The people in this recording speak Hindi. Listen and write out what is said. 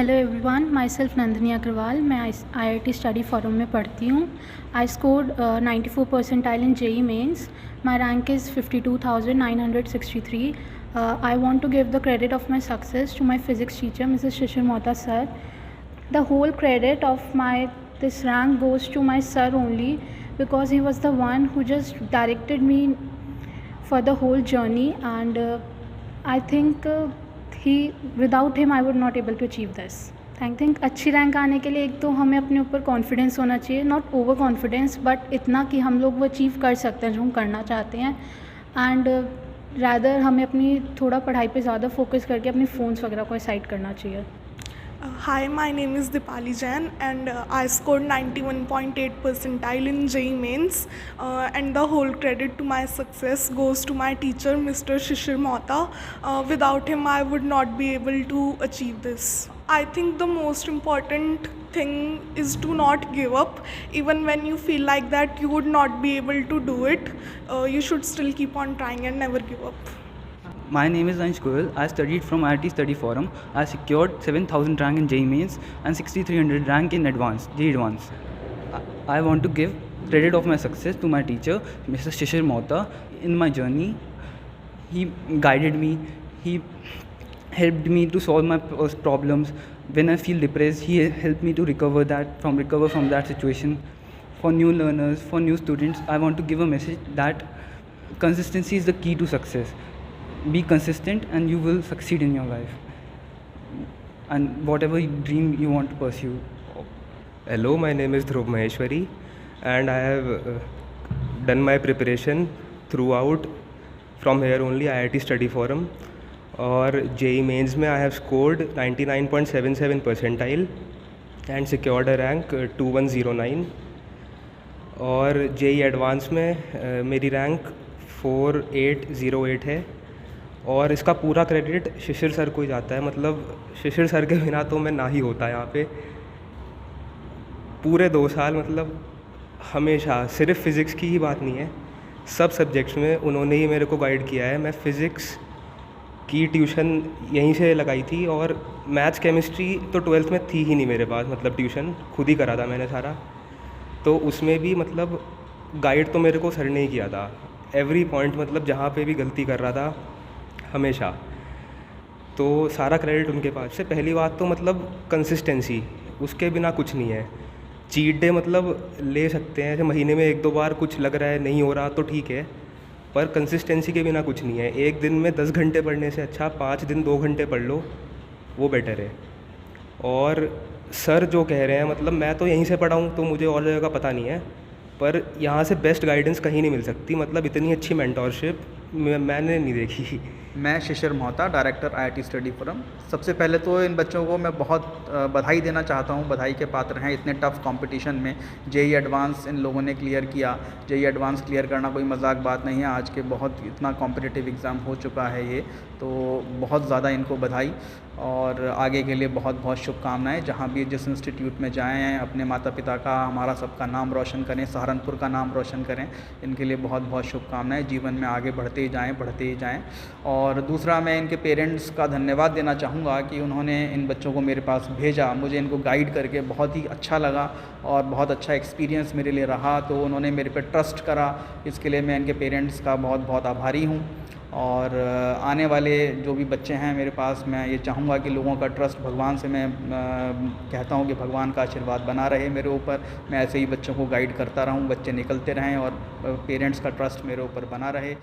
Hello everyone, myself Nandini Agarwal. मैं IIT स्टडी फोरम में पढ़ती हूँ। I scored 94 percentile in JEE mains. My rank is 52,963। I want to give the credit of my success to my physics teacher, Mrs. Shishir Mohta sir. The whole credit of this rank goes to my sir only, because he was the one who just directed me for the whole journey, and I think without him I would not able to achieve this. I think अच्छी रैंक आने के लिए एक तो हमें अपने ऊपर कॉन्फिडेंस होना चाहिए, नॉट ओवर कॉन्फिडेंस, बट इतना कि हम लोग वो अचीव कर सकते हैं जो हम करना चाहते हैं। एंड रैदर हमें अपनी थोड़ा पढ़ाई पे ज़्यादा फोकस करके अपनी फ़ोन्स वगैरह को साइड करना चाहिए। Hi, my name is Dipali Jain, and I scored 91.8 percentile in JEE mains, and the whole credit to my success goes to my teacher, Mr. Shishir Mohta. Without him I would not be able to achieve this. I think the most important thing is to not give up. Even when you feel like that you would not be able to do it, you should still keep on trying and never give up. My name is Ansh Goyal. I studied from IIT Study Forum. I secured 7,000 rank in JEE Mains and 6,300 rank in JEE Advanced. I want to give credit of my success to my teacher, Mr. Shishir Mohta. In my journey, he guided me. He helped me to solve my problems. When I feel depressed, he helped me to recover from that situation. For new learners, for new students, I want to give a message that consistency is the key to success. Be consistent and you will succeed in your life and whatever dream you want to pursue. Hello, my name is Dhruv Maheshwari, and I have done my preparation throughout from here only, IIT Study Forum. और JEE Mains में I have scored 99.77 percentile and secured a rank 2109. और JEE Advanced में मेरी रैंक 4808 है, और इसका पूरा क्रेडिट शिशिर सर को ही जाता है। मतलब शिशिर सर के बिना तो मैं ना ही होता यहाँ पे। पूरे 2 साल मतलब हमेशा, सिर्फ फ़िज़िक्स की ही बात नहीं है, सब सब्जेक्ट्स में उन्होंने ही मेरे को गाइड किया है। मैं फ़िज़िक्स की ट्यूशन यहीं से लगाई थी, और मैथ्स केमिस्ट्री तो 12th में थी ही नहीं मेरे पास, मतलब ट्यूशन खुद ही करा था मैंने सारा। तो उसमें भी मतलब गाइड तो मेरे को सर ने ही किया था, एवरी पॉइंट, मतलब जहाँ पे भी गलती कर रहा था हमेशा, तो सारा क्रेडिट उनके पास से। पहली बात तो मतलब कंसिस्टेंसी, उसके बिना कुछ नहीं है। चीट डे मतलब ले सकते हैं, जैसे महीने में 1-2 बार कुछ लग रहा है नहीं हो रहा तो ठीक है, पर कंसिस्टेंसी के बिना कुछ नहीं है। एक दिन में 10 घंटे पढ़ने से अच्छा 5 दिन 2 घंटे पढ़ लो, वो बेटर है। और सर जो कह रहे हैं, मतलब मैं तो यहीं से पढ़ा हूँ तो मुझे और जगह का पता नहीं है, पर यहाँ से बेस्ट गाइडेंस कहीं नहीं मिल सकती। मतलब इतनी अच्छी मेंटोरशिप मैंने नहीं देखी। मैं Shishir Mohta, director IIT study forum. सबसे पहले तो इन बच्चों को मैं बहुत बधाई देना चाहता हूँ, बधाई के पात्र हैं। इतने टफ़ कंपटीशन में JEE एडवांस इन लोगों ने क्लियर किया। JEE एडवांस क्लियर करना कोई मजाक बात नहीं है, आज के बहुत इतना कॉम्पिटिटिव एग्ज़ाम हो चुका है ये, तो बहुत ज़्यादा इनको बधाई, और आगे के लिए बहुत बहुत शुभकामनाएँ। जहाँ भी जिस इंस्टीट्यूट में जाएँ, अपने माता पिता का, हमारा सबका नाम रोशन करें, सहारनपुर का नाम रोशन करें, इनके लिए बहुत बहुत शुभकामनाएँ। जीवन में आगे बढ़ते ही जाएँ। और दूसरा, मैं इनके पेरेंट्स का धन्यवाद देना चाहूँगा कि उन्होंने इन बच्चों को मेरे पास भेजा। मुझे इनको गाइड करके बहुत ही अच्छा लगा और बहुत अच्छा एक्सपीरियंस मेरे लिए रहा, तो उन्होंने मेरे पे ट्रस्ट करा। इसके लिए मैं इनके पेरेंट्स का बहुत बहुत आभारी हूँ। और आने वाले जो भी बच्चे हैं मेरे पास, मैं ये चाहूँगा कि लोगों का ट्रस्ट, भगवान से मैं कहता हूँ कि भगवान का आशीर्वाद बना रहे मेरे ऊपर। मैं ऐसे ही बच्चों को गाइड करता रहूँ, बच्चे निकलते रहें और पेरेंट्स का ट्रस्ट मेरे ऊपर बना रहे।